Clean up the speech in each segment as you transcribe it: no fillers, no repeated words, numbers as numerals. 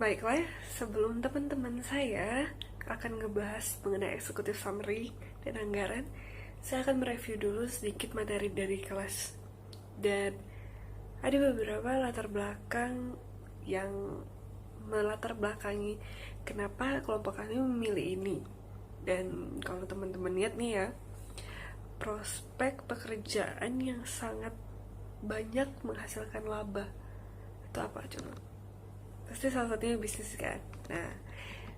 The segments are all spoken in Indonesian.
Baiklah, sebelum teman-teman saya akan ngebahas mengenai eksekutif summary dan anggaran, saya akan mereview dulu sedikit materi dari kelas. Dan ada beberapa latar belakang yang melatar belakangi kenapa kelompok kami memilih ini. Dan kalau teman-teman lihat nih ya, prospek pekerjaan yang sangat banyak menghasilkan laba. Itu apa coba? Pasti salah satunya bisnis kan. Nah,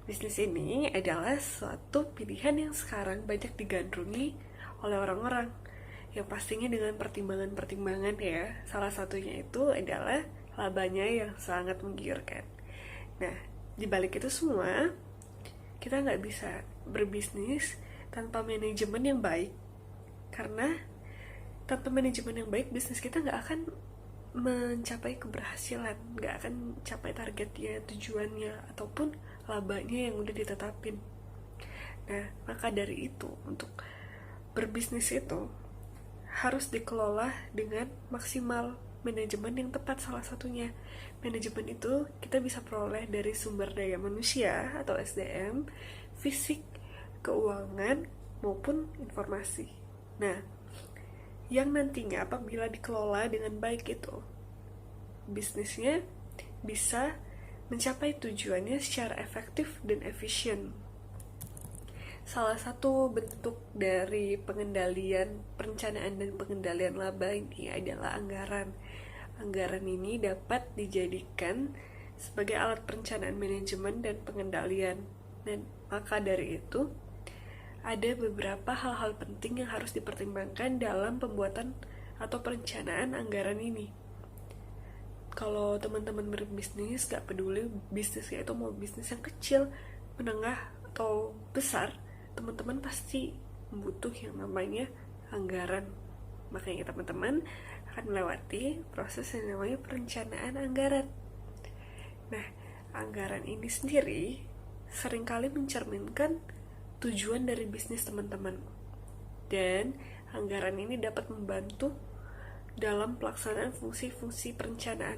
bisnis ini adalah suatu pilihan yang sekarang banyak digandrungi oleh orang-orang, yang pastinya dengan pertimbangan-pertimbangan ya. Salah satunya itu adalah labanya yang sangat menggiurkan. Nah, di balik itu semua, kita nggak bisa berbisnis tanpa manajemen yang baik. Karena tanpa manajemen yang baik, bisnis kita nggak akan mencapai keberhasilan, nggak akan capai targetnya, tujuannya, ataupun labanya yang udah ditetapin. Nah, maka dari itu, untuk berbisnis itu harus dikelola dengan maksimal. Manajemen yang tepat salah satunya. Manajemen itu kita bisa peroleh dari sumber daya manusia atau SDM, fisik, keuangan, maupun informasi. Nah, yang nantinya apabila dikelola dengan baik itu, bisnisnya bisa mencapai tujuannya secara efektif dan efisien. Salah satu bentuk dari pengendalian, perencanaan dan pengendalian laba ini adalah anggaran. Anggaran ini dapat dijadikan sebagai alat perencanaan manajemen dan pengendalian. Dan maka dari itu, ada beberapa hal-hal penting yang harus dipertimbangkan dalam pembuatan atau perencanaan anggaran ini. Kalau teman-teman berbisnis, gak peduli bisnisnya itu mau bisnis yang kecil, menengah, atau besar, teman-teman pasti butuh yang namanya anggaran. Makanya teman-teman akan melewati proses yang namanya perencanaan anggaran. Nah, anggaran ini sendiri seringkali mencerminkan tujuan dari bisnis teman-teman. Dan anggaran ini dapat membantu dalam pelaksanaan fungsi-fungsi perencanaan.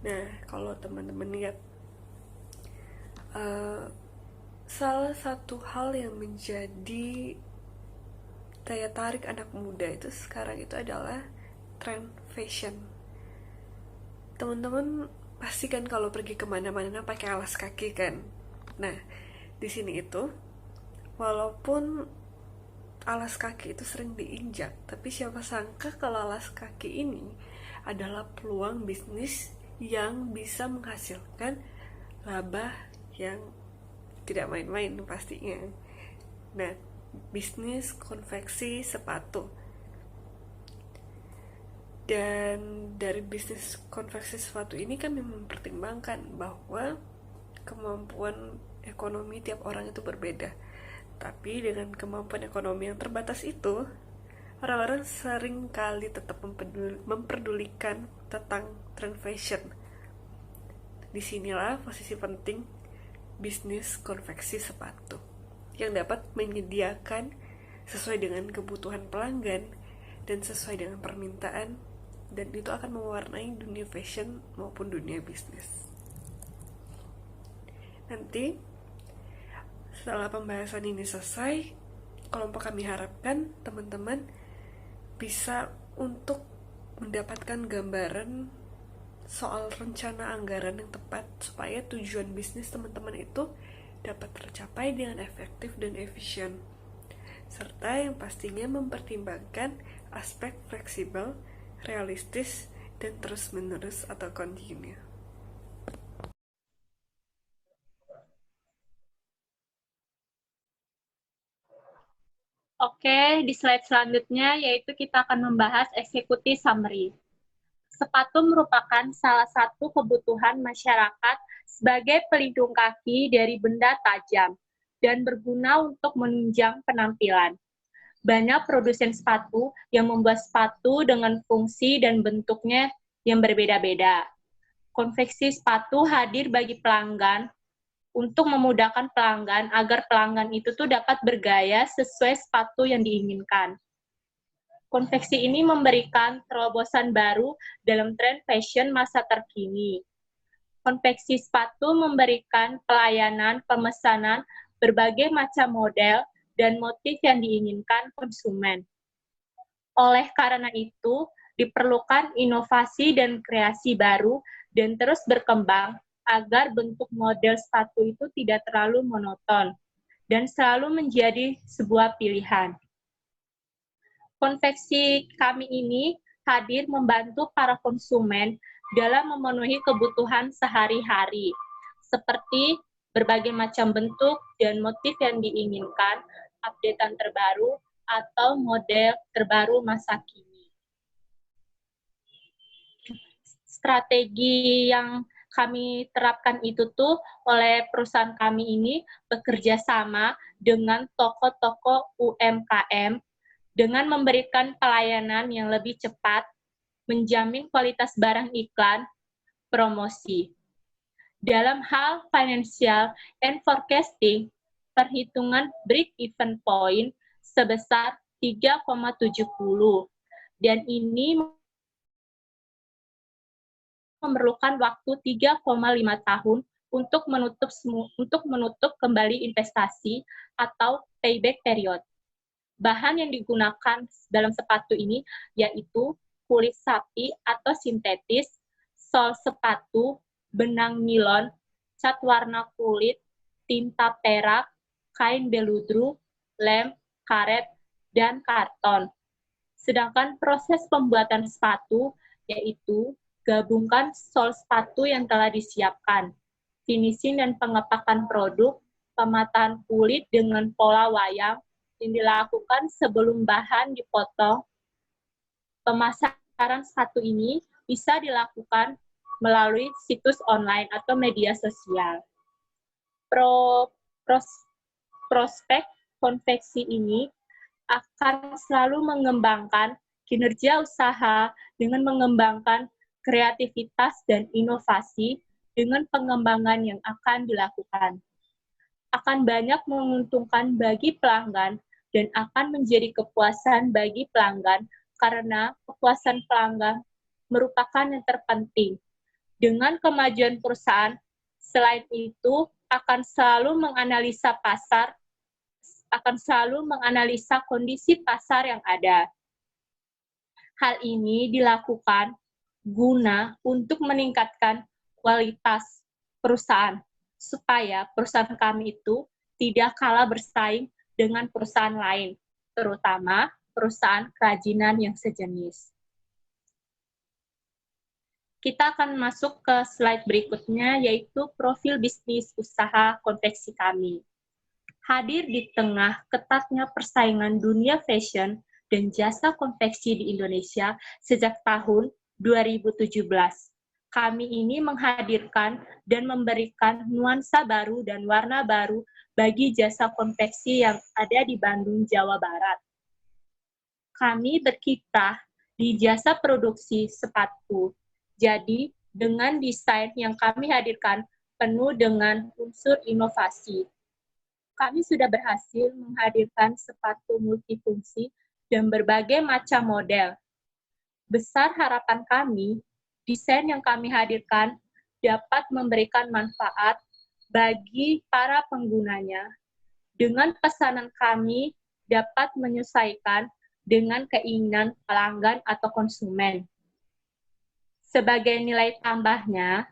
Nah, kalau teman-teman lihat, salah satu hal yang menjadi daya tarik anak muda itu sekarang itu adalah tren fashion. Teman-teman pasti kan kalau pergi kemana-mana pakai alas kaki kan. Nah, di sini itu walaupun alas kaki itu sering diinjak, tapi siapa sangka kalau alas kaki ini adalah peluang bisnis yang bisa menghasilkan laba yang tidak main-main pastinya. Nah, bisnis konveksi sepatu. Dan dari bisnis konveksi sepatu ini kami mempertimbangkan bahwa kemampuan ekonomi tiap orang itu berbeda. Tapi dengan kemampuan ekonomi yang terbatas itu, orang-orang sering kali tetap memperdulikan tentang tren fashion. Disinilah posisi penting bisnis konveksi sepatu, yang dapat menyediakan sesuai dengan kebutuhan pelanggan dan sesuai dengan permintaan, dan itu akan mewarnai dunia fashion maupun dunia bisnis. Nanti setelah pembahasan ini selesai, kelompok kami harapkan teman-teman bisa untuk mendapatkan gambaran soal rencana anggaran yang tepat supaya tujuan bisnis teman-teman itu dapat tercapai dengan efektif dan efisien, serta yang pastinya mempertimbangkan aspek fleksibel, realistis, dan terus-menerus atau continue. Oke, di slide selanjutnya yaitu kita akan membahas executive summary. Sepatu merupakan salah satu kebutuhan masyarakat sebagai pelindung kaki dari benda tajam dan berguna untuk menunjang penampilan. Banyak produsen sepatu yang membuat sepatu dengan fungsi dan bentuknya yang berbeda-beda. Konveksi sepatu hadir bagi pelanggan untuk memudahkan pelanggan agar pelanggan itu tuh dapat bergaya sesuai sepatu yang diinginkan. Konveksi ini memberikan terobosan baru dalam tren fashion masa terkini. Konveksi sepatu memberikan pelayanan pemesanan berbagai macam model dan motif yang diinginkan konsumen. Oleh karena itu, diperlukan inovasi dan kreasi baru dan terus berkembang agar bentuk model sepatu itu tidak terlalu monoton dan selalu menjadi sebuah pilihan. Konveksi kami ini hadir membantu para konsumen dalam memenuhi kebutuhan sehari-hari, seperti berbagai macam bentuk dan motif yang diinginkan, updatean terbaru, atau model terbaru masa kini. Strategi yang kami terapkan itu tuh oleh perusahaan kami ini bekerja sama dengan toko-toko UMKM dengan memberikan pelayanan yang lebih cepat, menjamin kualitas barang iklan, promosi. Dalam hal financial and forecasting, perhitungan break-even point sebesar 3,70 dan ini memerlukan waktu 3,5 tahun untuk menutup kembali investasi atau payback period. Bahan yang digunakan dalam sepatu ini yaitu kulit sapi atau sintetis, sol sepatu, benang nilon, cat warna kulit, tinta perak, kain beludru, lem, karet, dan karton. Sedangkan proses pembuatan sepatu yaitu gabungkan sol sepatu yang telah disiapkan, finishing dan pengepakan produk, pematahan kulit dengan pola wayang, yang dilakukan sebelum bahan dipotong. Pemasaran sepatu ini bisa dilakukan melalui situs online atau media sosial. Prospek konveksi ini akan selalu mengembangkan kinerja usaha dengan mengembangkan kreativitas dan inovasi dengan pengembangan yang akan dilakukan. Akan banyak menguntungkan bagi pelanggan dan akan menjadi kepuasan bagi pelanggan karena kepuasan pelanggan merupakan yang terpenting. Dengan kemajuan perusahaan, selain itu akan selalu menganalisa pasar, akan selalu menganalisa kondisi pasar yang ada. Hal ini dilakukan guna untuk meningkatkan kualitas perusahaan, supaya perusahaan kami itu tidak kalah bersaing dengan perusahaan lain, terutama perusahaan kerajinan yang sejenis. Kita akan masuk ke slide berikutnya, yaitu profil bisnis usaha konveksi kami. Hadir di tengah ketatnya persaingan dunia fashion dan jasa konveksi di Indonesia sejak tahun 2017. Kami ini menghadirkan dan memberikan nuansa baru dan warna baru bagi jasa konveksi yang ada di Bandung, Jawa Barat. Kami berkiprah di jasa produksi sepatu. Jadi, dengan desain yang kami hadirkan penuh dengan unsur inovasi. Kami sudah berhasil menghadirkan sepatu multifungsi dan berbagai macam model. Besar harapan kami, desain yang kami hadirkan dapat memberikan manfaat bagi para penggunanya. Dengan pesanan kami dapat menyesuaikan dengan keinginan pelanggan atau konsumen. Sebagai nilai tambahnya,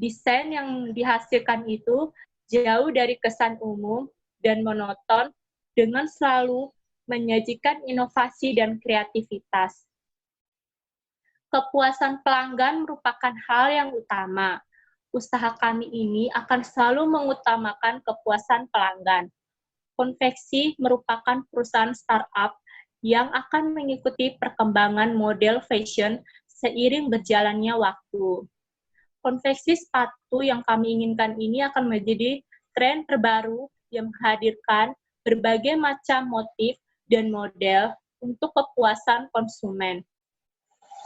desain yang dihasilkan itu jauh dari kesan umum dan monoton dengan selalu menyajikan inovasi dan kreativitas. Kepuasan pelanggan merupakan hal yang utama. Usaha kami ini akan selalu mengutamakan kepuasan pelanggan. Konveksi merupakan perusahaan startup yang akan mengikuti perkembangan model fashion seiring berjalannya waktu. Konveksi sepatu yang kami inginkan ini akan menjadi tren terbaru yang menghadirkan berbagai macam motif dan model untuk kepuasan konsumen.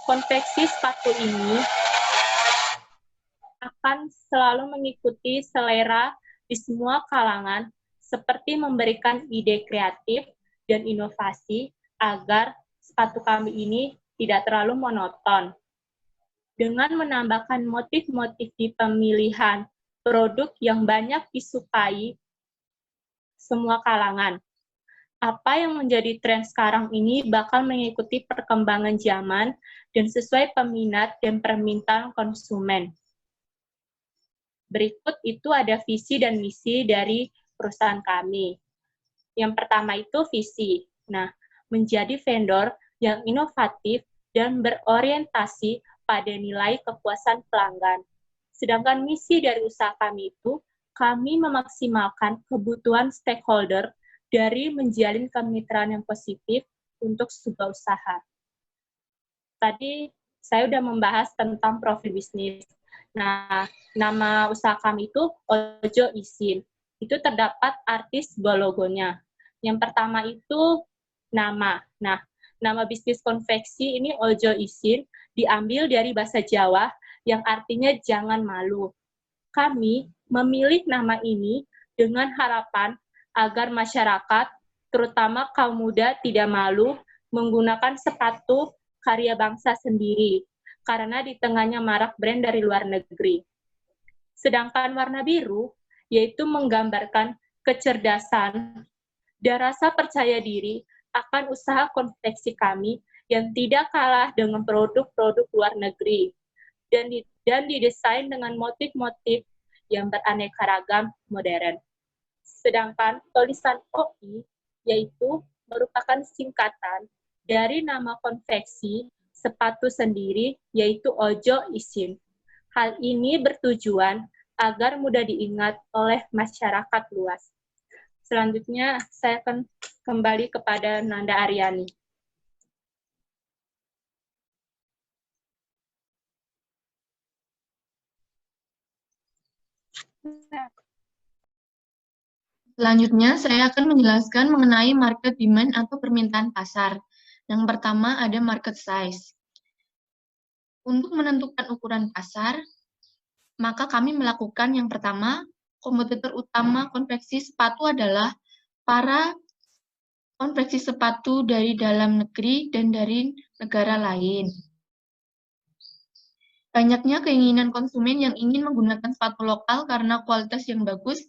Konveksi sepatu ini akan selalu mengikuti selera di semua kalangan, seperti memberikan ide kreatif dan inovasi agar sepatu kami ini tidak terlalu monoton. dengan menambahkan motif-motif di pemilihan produk yang banyak disukai semua kalangan. Apa yang menjadi tren sekarang ini bakal mengikuti perkembangan zaman dan sesuai peminat dan permintaan konsumen. Berikut itu ada visi dan misi dari perusahaan kami. Yang pertama itu visi. Nah, menjadi vendor yang inovatif dan berorientasi pada nilai kepuasan pelanggan. Sedangkan misi dari usaha kami itu, kami memaksimalkan kebutuhan stakeholder dari menjalin kemitraan yang positif untuk sebuah usaha. Tadi saya sudah membahas tentang profil bisnis. Nah, nama usaha kami itu Ojo Isin. Itu terdapat artis sebuah logonya. Yang pertama itu nama. Nah, nama bisnis konveksi ini Ojo Isin diambil dari bahasa Jawa yang artinya jangan malu. Kami memilih nama ini dengan harapan agar masyarakat, terutama kaum muda, tidak malu menggunakan sepatu karya bangsa sendiri, karena di tengahnya marak brand dari luar negeri. Sedangkan warna biru, yaitu menggambarkan kecerdasan dan rasa percaya diri akan usaha konveksi kami yang tidak kalah dengan produk-produk luar negeri, dan didesain dengan motif-motif yang beraneka ragam modern. Sedangkan tulisan OI yaitu merupakan singkatan dari nama konveksi sepatu sendiri yaitu Ojo Isin. Hal ini bertujuan agar mudah diingat oleh masyarakat luas. Selanjutnya saya akan kembali kepada Nanda Aryani. Selanjutnya, saya akan menjelaskan mengenai market demand atau permintaan pasar. Yang pertama ada market size. Untuk menentukan ukuran pasar, maka kami melakukan yang pertama, kompetitor utama konveksi sepatu adalah para konveksi sepatu dari dalam negeri dan dari negara lain. Banyaknya keinginan konsumen yang ingin menggunakan sepatu lokal karena kualitas yang bagus,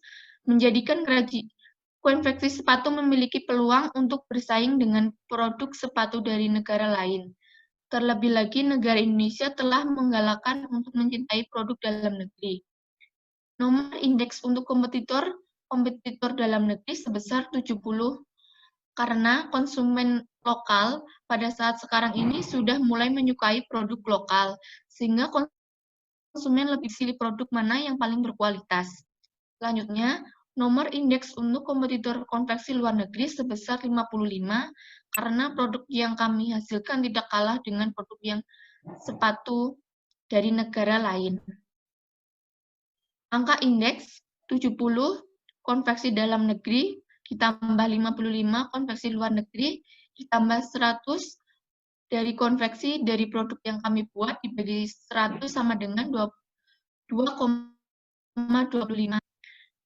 menjadikan konveksi sepatu memiliki peluang untuk bersaing dengan produk sepatu dari negara lain. Terlebih lagi, negara Indonesia telah menggalakkan untuk mencintai produk dalam negeri. Nomor indeks untuk kompetitor dalam negeri sebesar 70, karena konsumen lokal pada saat sekarang ini sudah mulai menyukai produk lokal, sehingga konsumen lebih pilih produk mana yang paling berkualitas. Selanjutnya, nomor indeks untuk kompetitor konveksi luar negeri sebesar 55, karena produk yang kami hasilkan tidak kalah dengan produk yang sepatu dari negara lain. Angka indeks 70 konveksi dalam negeri ditambah 55 konveksi luar negeri ditambah 100 dari konveksi dari produk yang kami buat dibagi 100 sama dengan 2,25.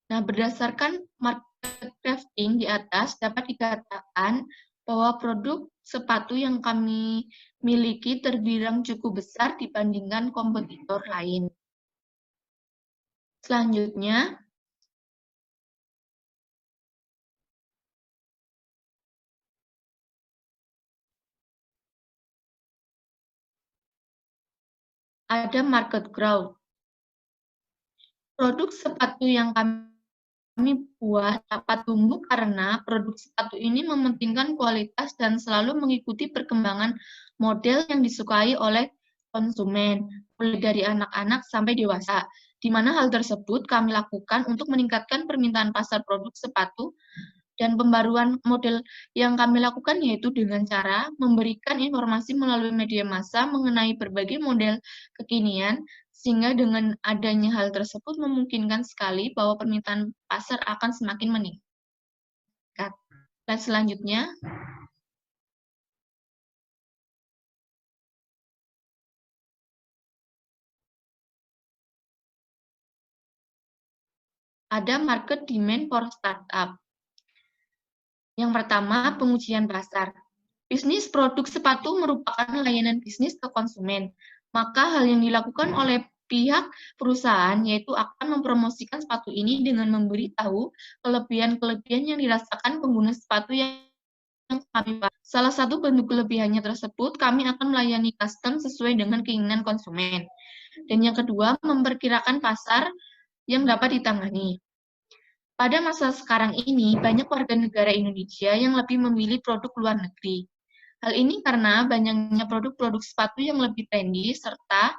Nah, berdasarkan market crafting di atas, dapat dikatakan bahwa produk sepatu yang kami miliki terbilang cukup besar dibandingkan kompetitor lain. Selanjutnya, ada market growth. Produk sepatu yang kami buat dapat tumbuh karena produk sepatu ini mementingkan kualitas dan selalu mengikuti perkembangan model yang disukai oleh konsumen, mulai dari anak-anak sampai dewasa, di mana hal tersebut kami lakukan untuk meningkatkan permintaan pasar produk sepatu, dan pembaruan model yang kami lakukan yaitu dengan cara memberikan informasi melalui media massa mengenai berbagai model kekinian, sehingga dengan adanya hal tersebut memungkinkan sekali bahwa permintaan pasar akan semakin meningkat. Slide selanjutnya. Ada market demand for startup. Yang pertama, pengujian pasar. Bisnis produk sepatu merupakan layanan bisnis ke konsumen. Maka hal yang dilakukan oleh pihak perusahaan yaitu akan mempromosikan sepatu ini dengan memberitahu kelebihan-kelebihan yang dirasakan pengguna sepatu yang kami pakai. Salah satu bentuk kelebihannya tersebut, kami akan melayani custom sesuai dengan keinginan konsumen. Dan yang kedua, memperkirakan pasar yang dapat ditangani. Pada masa sekarang ini, banyak warga negara Indonesia yang lebih memilih produk luar negeri. Hal ini karena banyaknya produk-produk sepatu yang lebih trendy serta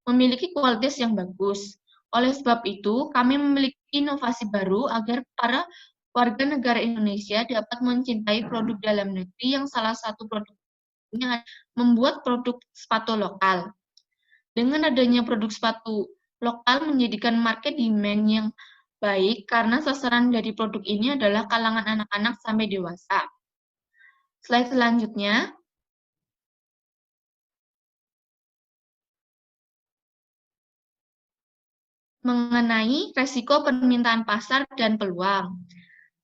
memiliki kualitas yang bagus. Oleh sebab itu, kami memiliki inovasi baru agar para warga negara Indonesia dapat mencintai produk dalam negeri yang salah satu produknya membuat produk sepatu lokal. Dengan adanya produk sepatu lokal menjadikan market demand yang baik karena sasaran dari produk ini adalah kalangan anak-anak sampai dewasa. Slide selanjutnya. Mengenai resiko permintaan pasar dan peluang.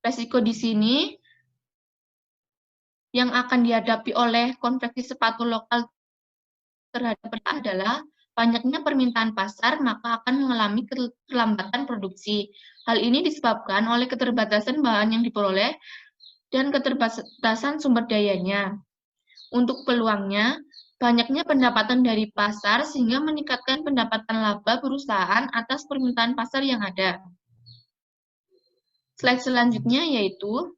Resiko di sini yang akan dihadapi oleh konveksi sepatu lokal terhadap adalah banyaknya permintaan pasar, maka akan mengalami keterlambatan produksi. Hal ini disebabkan oleh keterbatasan bahan yang diperoleh dan keterbatasan sumber dayanya. Untuk peluangnya, banyaknya pendapatan dari pasar sehingga meningkatkan pendapatan laba perusahaan atas permintaan pasar yang ada. Slide selanjutnya yaitu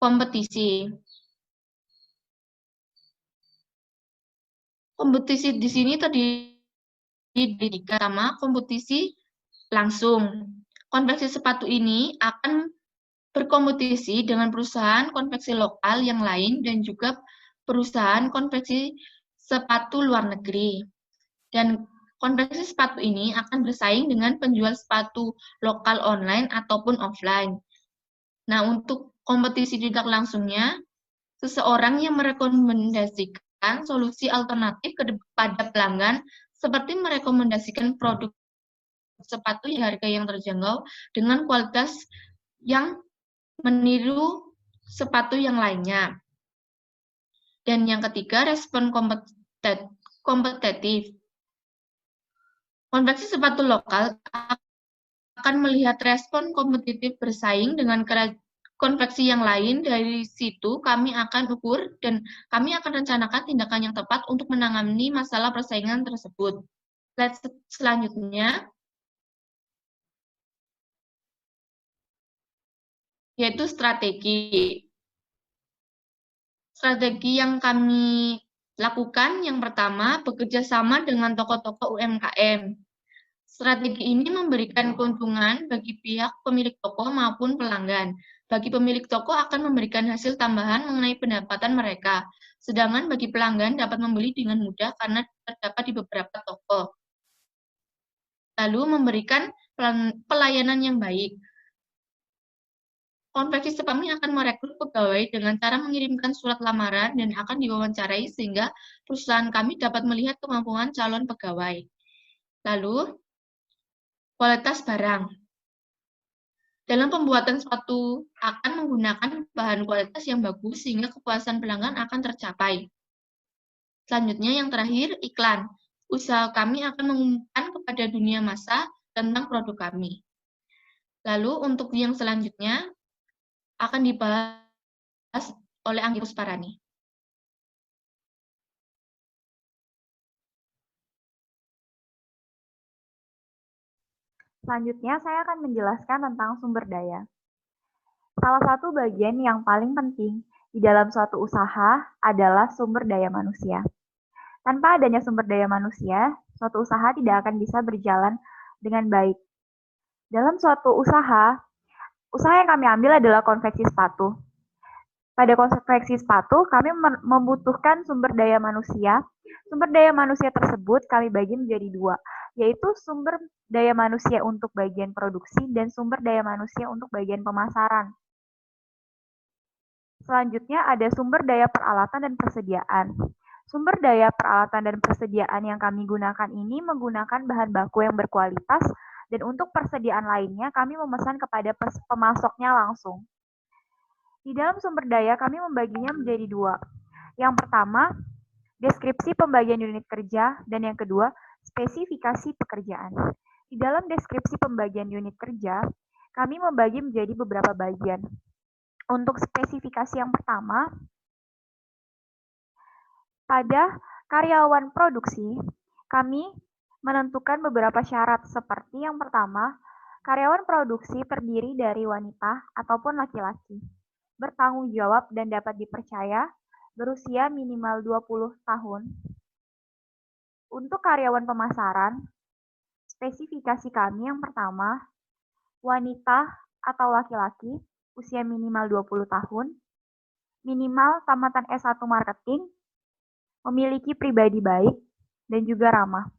kompetisi. Kompetisi di sini terdiri sama kompetisi langsung. Konveksi sepatu ini akan berkompetisi dengan perusahaan konveksi lokal yang lain dan juga perusahaan konveksi sepatu luar negeri. Dan konveksi sepatu ini akan bersaing dengan penjual sepatu lokal online ataupun offline. Nah, untuk kompetisi tidak langsungnya, seseorang yang merekomendasikan solusi alternatif kepada pelanggan seperti merekomendasikan produk sepatu harga yang terjangkau dengan kualitas yang meniru sepatu yang lainnya. Dan yang ketiga, respon kompetitif. Konveksi sepatu lokal akan melihat respon kompetitif bersaing dengan konveksi yang lain. Dari situ kami akan ukur dan kami akan rencanakan tindakan yang tepat untuk menangani masalah persaingan tersebut. Slide selanjutnya yaitu strategi. Strategi yang kami lakukan yang pertama, bekerja sama dengan toko-toko UMKM. Strategi ini memberikan keuntungan bagi pihak pemilik toko maupun pelanggan. Bagi pemilik toko akan memberikan hasil tambahan mengenai pendapatan mereka, sedangkan bagi pelanggan dapat membeli dengan mudah karena terdapat di beberapa toko. Lalu memberikan pelayanan yang baik. Konveksi kami akan merekrut pegawai dengan cara mengirimkan surat lamaran dan akan diwawancarai sehingga perusahaan kami dapat melihat kemampuan calon pegawai. Lalu, kualitas barang. Dalam pembuatan sepatu akan menggunakan bahan kualitas yang bagus sehingga kepuasan pelanggan akan tercapai. Selanjutnya yang terakhir, iklan. Usaha kami akan mengumumkan kepada dunia massa tentang produk kami. Lalu untuk yang selanjutnya akan dibahas oleh Anggi Pusparani. Selanjutnya, saya akan menjelaskan tentang sumber daya. Salah satu bagian yang paling penting di dalam suatu usaha adalah sumber daya manusia. Tanpa adanya sumber daya manusia, suatu usaha tidak akan bisa berjalan dengan baik. Dalam suatu usaha yang kami ambil adalah konveksi sepatu. Pada konveksi sepatu, kami membutuhkan sumber daya manusia. Sumber daya manusia tersebut kami bagi menjadi dua, yaitu sumber daya manusia untuk bagian produksi dan sumber daya manusia untuk bagian pemasaran. Selanjutnya ada sumber daya peralatan dan persediaan. Sumber daya peralatan dan persediaan yang kami gunakan ini menggunakan bahan baku yang berkualitas dan untuk persediaan lainnya kami memesan kepada pemasoknya langsung. Di dalam sumber daya kami membaginya menjadi dua. Yang pertama, deskripsi pembagian unit kerja, dan yang kedua, spesifikasi pekerjaan. Di dalam deskripsi pembagian unit kerja, kami membagi menjadi beberapa bagian. Untuk spesifikasi yang pertama, pada karyawan produksi, kami menentukan beberapa syarat seperti yang pertama, karyawan produksi terdiri dari wanita ataupun laki-laki, bertanggung jawab dan dapat dipercaya, berusia minimal 20 tahun. Untuk karyawan pemasaran, spesifikasi kami yang pertama, wanita atau laki-laki, usia minimal 20 tahun, minimal tamatan S1 marketing, memiliki pribadi baik, dan juga ramah.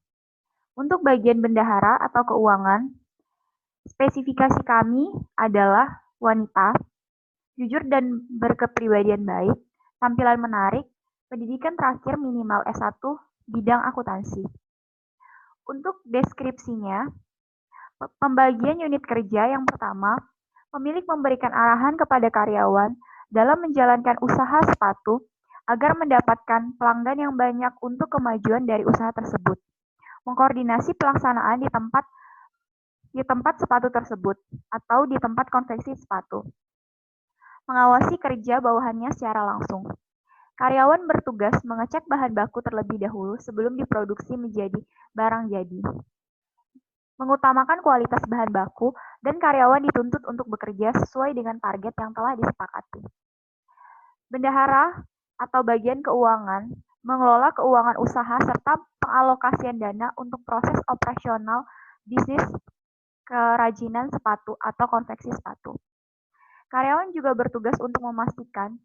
Untuk bagian bendahara atau keuangan, spesifikasi kami adalah wanita, jujur dan berkepribadian baik, tampilan menarik, pendidikan terakhir minimal S1, bidang akuntansi. Untuk deskripsinya, pembagian unit kerja yang pertama, pemilik memberikan arahan kepada karyawan dalam menjalankan usaha sepatu agar mendapatkan pelanggan yang banyak untuk kemajuan dari usaha tersebut. Mengkoordinasi pelaksanaan di tempat sepatu tersebut atau di tempat konveksi sepatu. Mengawasi kerja bawahannya secara langsung. Karyawan bertugas mengecek bahan baku terlebih dahulu sebelum diproduksi menjadi barang jadi. Mengutamakan kualitas bahan baku dan karyawan dituntut untuk bekerja sesuai dengan target yang telah disepakati. Bendahara atau bagian keuangan mengelola keuangan usaha serta pengalokasian dana untuk proses operasional bisnis kerajinan sepatu atau konveksi sepatu. Karyawan juga bertugas untuk memastikan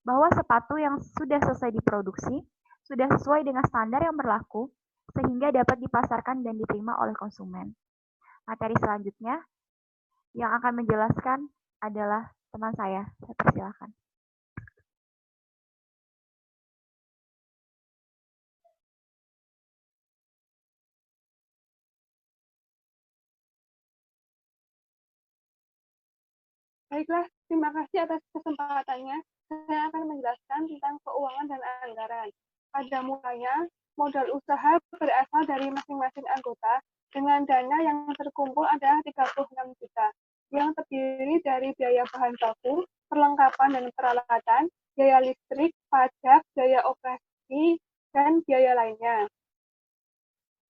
bahwa sepatu yang sudah selesai diproduksi sudah sesuai dengan standar yang berlaku sehingga dapat dipasarkan dan diterima oleh konsumen. Materi selanjutnya yang akan menjelaskan adalah teman saya persilakan. Baiklah, terima kasih atas kesempatannya. Saya akan menjelaskan tentang keuangan dan anggaran. Pada mulanya, modal usaha berasal dari masing-masing anggota dengan dana yang terkumpul adalah 36 juta, yang terdiri dari biaya bahan baku, perlengkapan dan peralatan, biaya listrik, pajak, biaya operasi, dan biaya lainnya.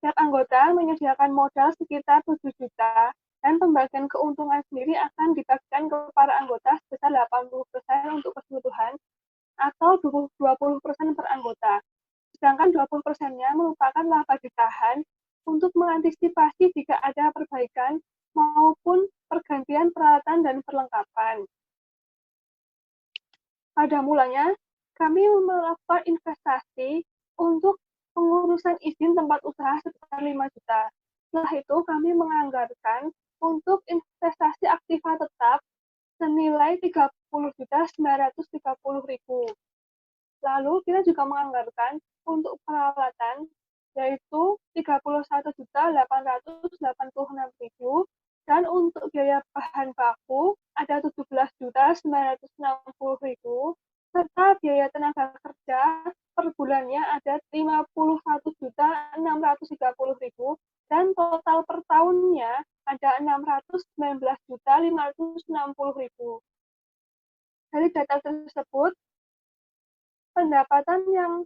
Setiap anggota menyediakan modal sekitar 7 juta, dan pembagian keuntungan sendiri akan dibagikan ke para anggota sebesar 80% untuk keseluruhan atau 20% per anggota. Sedangkan 20%-nya merupakan laba ditahan untuk mengantisipasi jika ada perbaikan maupun pergantian peralatan dan perlengkapan. Pada mulanya, kami melakukan investasi untuk pengurusan izin tempat usaha sekitar 5 juta. Setelah itu, kami menganggarkan untuk investasi aktiva tetap senilai 30.930.000. Lalu kita juga menganggarkan untuk peralatan yaitu 31.886.000 dan untuk biaya bahan baku ada 17.960.000 serta biaya tenaga kerja per bulannya ada 51.630.000 dan total per tahunnya ada 619.560.000. Dari data tersebut, pendapatan yang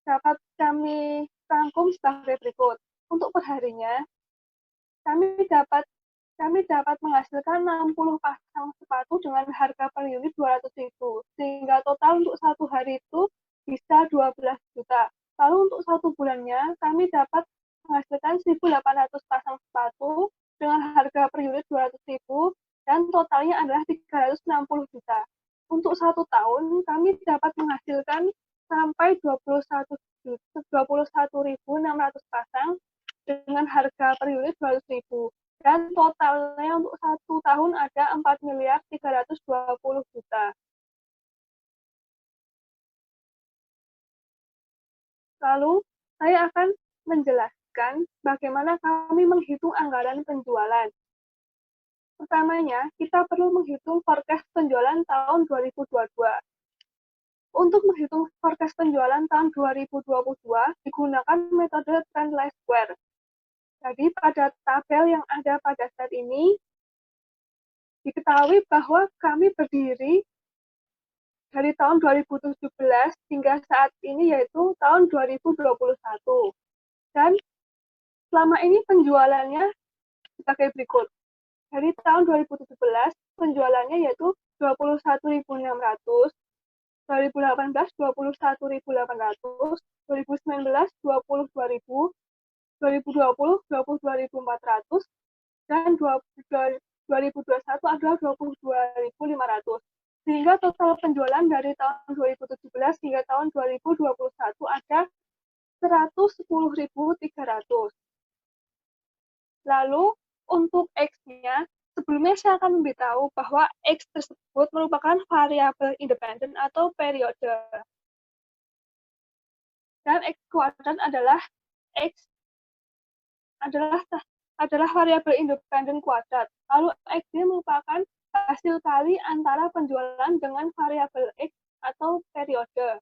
dapat kami rangkum sebagai berikut. Untuk perharinya, kami dapat menghasilkan 60 pasang sepatu dengan harga per unit 200.000, sehingga total untuk satu hari itu bisa 12 juta. Lalu untuk satu bulannya, kami dapat menghasilkan 1.800 pasang sepatu dengan harga per unit 200.000 dan totalnya adalah 360 juta. Untuk satu tahun, kami dapat menghasilkan sampai 21.600 pasang dengan harga per unit 200.000 dan totalnya untuk satu tahun ada 4.320 juta. Lalu, saya akan menjelaskan bagaimana kami menghitung anggaran penjualan. Pertamanya, kita perlu menghitung forecast penjualan tahun 2022. Untuk menghitung forecast penjualan tahun 2022 digunakan metode trend line square. Jadi pada tabel yang ada pada slide ini diketahui bahwa kami berdiri dari tahun 2017 hingga saat ini yaitu tahun 2021. Dan selama ini penjualannya sebagai berikut. Dari tahun 2017 penjualannya yaitu 21.600, 2018 21.800, 2019 22.000, 2020 22.400, dan 2021 adalah 22.500. Sehingga total penjualan dari tahun 2017 hingga tahun 2021 ada 110.300. Lalu untuk X-nya, sebelumnya saya akan memberitahu bahwa X tersebut merupakan variabel independen atau periode. Dan X kuadrat adalah X adalah variabel independen kuadrat. Lalu X-nya merupakan hasil kali antara penjualan dengan variabel X atau periode.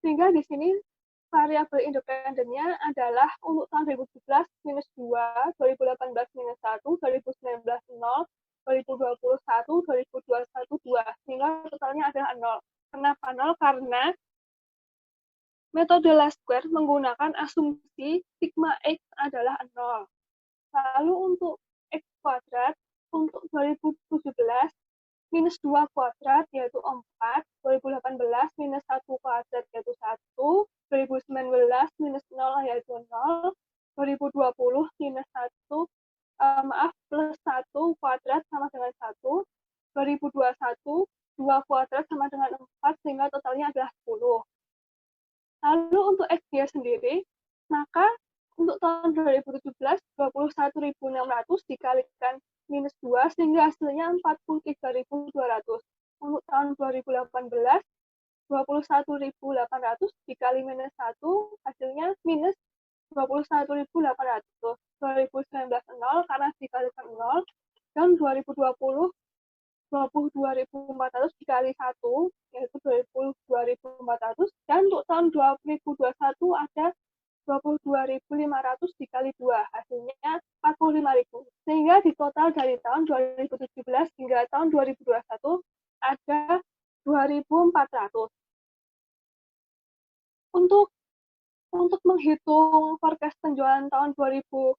Sehingga di sini variabel independennya adalah untuk tahun 2017 minus 2, 2018 minus 1, 2019 0, 2021, 2021 2. Sehingga totalnya adalah 0. Kenapa 0? Karena metode least square menggunakan asumsi sigma X adalah 0. Lalu untuk X kuadrat, untuk 2017 minus 2 kuadrat yaitu 4, 2018 minus 1 kuadrat yaitu 1, 2019 minus 0 yaitu 0, 2020 minus 1, plus 1 kuadrat sama dengan 1, 2021 2 kuadrat sama dengan 4 sehingga totalnya adalah 10. Lalu untuk X-nya sendiri, maka untuk tahun 2017 21.600 dikalikan minus 2 sehingga hasilnya 43.200. Untuk tahun 2018 21.800 dikali minus 1 hasilnya minus 21.800. 2019 0 karena dikalikan 0 dan 2020 22.400 dikali 1 yaitu 22.400 dan untuk tahun 2021 ada 22.500 dikali 2 hasilnya 45.000 sehingga di total dari tahun 2017 hingga tahun 2021 ada 2.400. Untuk menghitung forecast penjualan tahun 2022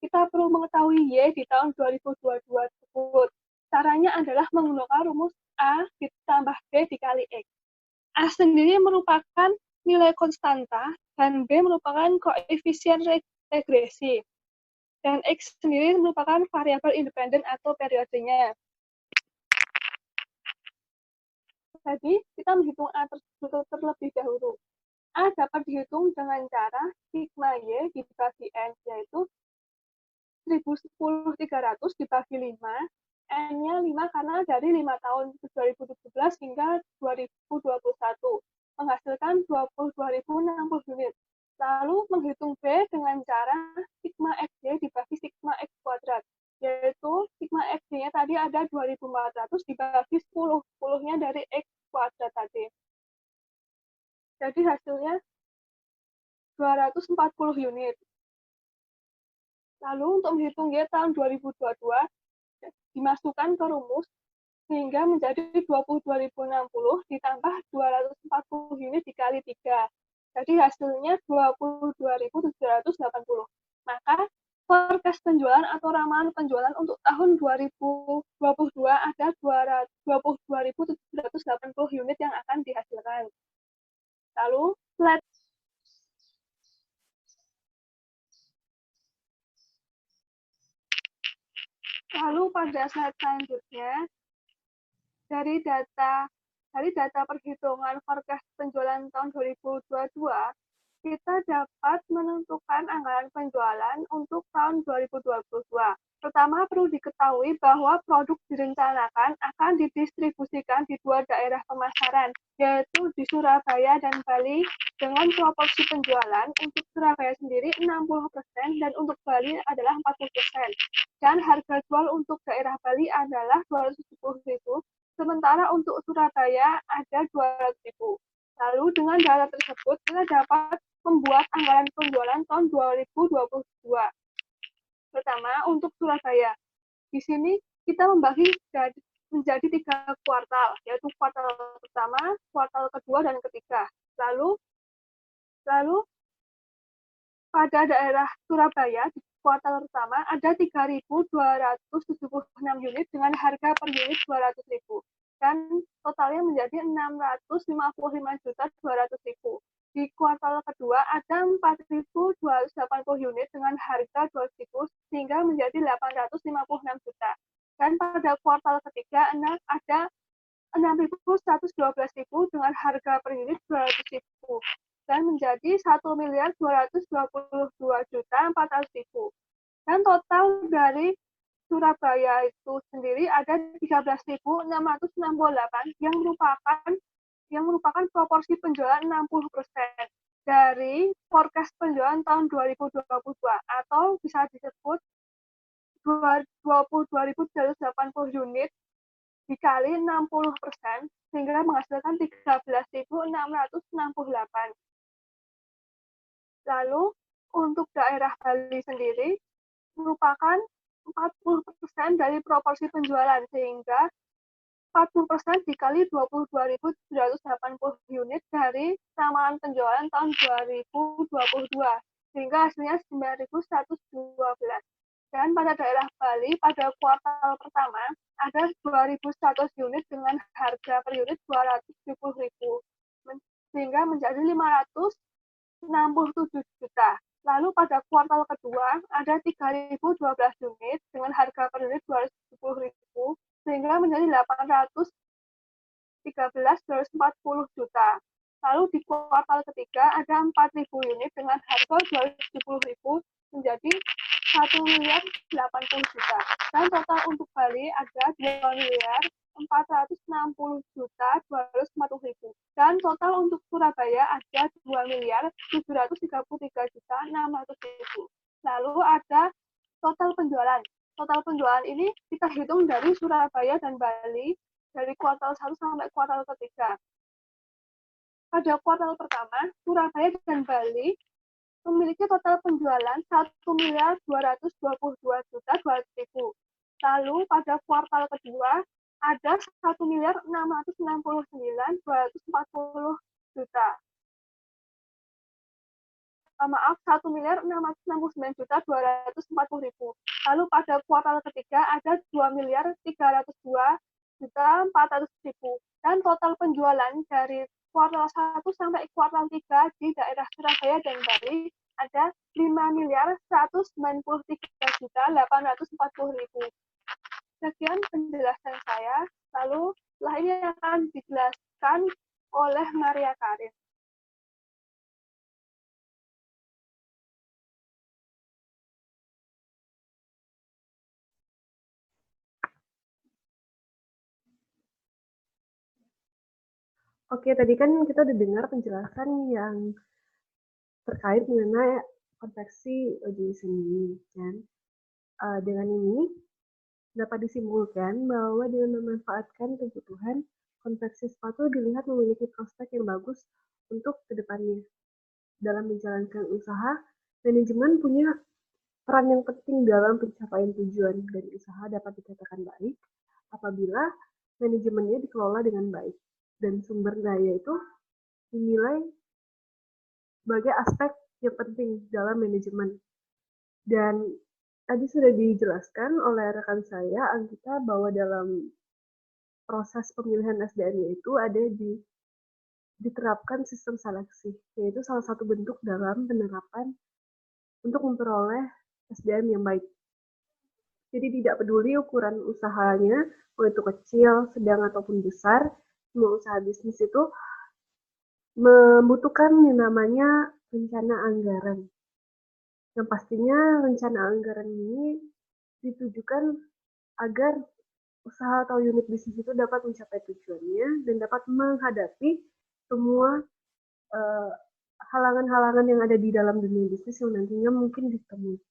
kita perlu mengetahui Y di tahun 2022 tersebut. Caranya adalah menggunakan rumus A ditambah B dikali X. A sendiri merupakan nilai konstanta dan B merupakan koefisien regresi. Dan X sendiri merupakan variabel independen atau periodenya. Jadi, kita menghitung A tersebut terlebih dahulu. A dapat dihitung dengan cara sigma Y dibagi N, yaitu 1010.300 dibagi 5, N-nya 5 karena dari 5 tahun 2017 hingga 2021 menghasilkan 22.060 unit. Lalu menghitung B dengan cara sigma XY dibagi sigma X kuadrat, yaitu sigma XY-nya tadi ada 2.400 dibagi 10, 10-nya dari X kuadrat tadi. Jadi hasilnya 240 unit. Lalu untuk menghitung Y tahun 2022, dimasukkan ke rumus sehingga menjadi 22.060 ditambah 240 unit dikali 3. Jadi hasilnya 22.780. Maka forecast penjualan atau ramalan penjualan untuk tahun 2022 ada 22.780 unit yang akan dihasilkan. Lalu slide pada slide selanjutnya, dari data perhitungan forecast penjualan tahun 2022, kita dapat menentukan anggaran penjualan untuk tahun 2022. Pertama, perlu diketahui bahwa produk direncanakan akan didistribusikan di 2 daerah pemasaran, yaitu di Surabaya dan Bali, dengan proporsi penjualan untuk Surabaya sendiri 60% dan untuk Bali adalah 40%. Dan harga jual untuk daerah Bali adalah 270.000, Sementara untuk Surabaya ada 200.000. Lalu dengan data tersebut kita dapat membuat anggaran penjualan tahun 2022. Pertama, untuk Surabaya. Di sini kita membagi menjadi 3 kuartal, yaitu kuartal pertama, kuartal kedua, dan ketiga. Lalu pada daerah Surabaya di kuartal pertama ada 3.276 unit dengan harga per unit 200.000 dan totalnya menjadi 655.200.000. Di kuartal kedua ada 4.280 unit dengan harga 200.000 sehingga menjadi 856 juta. Dan pada kuartal ketiga ada 6.112.000 dengan harga per unit 200.000 dan menjadi 1.222.400.000. Dan total dari Surabaya itu sendiri ada 13.668 yang merupakan proporsi penjualan 60% dari forecast penjualan tahun 2022 atau bisa disebut 22.380 unit dikali 60% sehingga menghasilkan 13.668. Lalu untuk daerah Bali sendiri merupakan 40% dari proporsi penjualan sehingga 40% dikali 22.780 unit dari ramalan penjualan tahun 2022 sehingga hasilnya 9.112. Dan pada daerah Bali pada kuartal pertama ada 2.100 unit dengan harga per unit 270.000 sehingga menjadi 567 juta. Lalu pada kuartal kedua ada 3.012 unit dengan harga per unit 270.000 sehingga menjadi 813.240 juta. Lalu di kuartal ketiga ada 4.000 unit dengan harga 270.000 menjadi 1.080 juta. Dan total untuk Bali ada 2.460.240.000. Dan total untuk Surabaya ada 2.733.600.000. Lalu ada total penjualan. Total penjualan ini kita hitung dari Surabaya dan Bali dari kuartal 1 sampai kuartal ketiga. Pada kuartal pertama, Surabaya dan Bali memiliki total penjualan 1.222.200.000. Lalu pada kuartal kedua ada 1.669.240 juta. Maaf, 1.669.240.000. Lalu pada kuartal ketiga ada 2.302.400.000. Dan total penjualan dari kuartal 1 sampai kuartal 3 di daerah Surabaya dan Bali ada 5.193.840.000. Sekian penjelasan saya. Lalu setelah ini akan dijelaskan oleh Maria Karin. Oke, tadi kan kita udah dengar penjelasan yang terkait mengenai konveksi OJS ini, kan? Dengan ini dapat disimpulkan bahwa dengan memanfaatkan kebutuhan, konveksi sepatu dilihat memiliki prospek yang bagus untuk kedepannya. Dalam menjalankan usaha, manajemen punya peran yang penting dalam pencapaian tujuan dan usaha dapat dikatakan baik apabila manajemennya dikelola dengan baik. Dan sumber daya itu dinilai sebagai aspek yang penting dalam manajemen. Dan tadi sudah dijelaskan oleh rekan saya, Anggita, bahwa dalam proses pemilihan SDM-nya itu ada diterapkan sistem seleksi, yaitu salah satu bentuk dalam penerapan untuk memperoleh SDM yang baik. Jadi tidak peduli ukuran usahanya, mau itu kecil, sedang, ataupun besar, semua usaha bisnis itu membutuhkan yang namanya rencana anggaran. Yang pastinya rencana anggaran ini ditujukan agar usaha atau unit bisnis itu dapat mencapai tujuannya dan dapat menghadapi semua halangan-halangan yang ada di dalam dunia bisnis yang nantinya mungkin ditemui.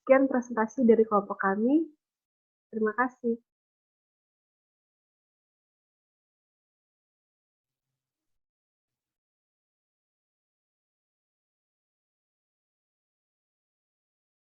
Sekian presentasi dari kelompok kami. Terima kasih.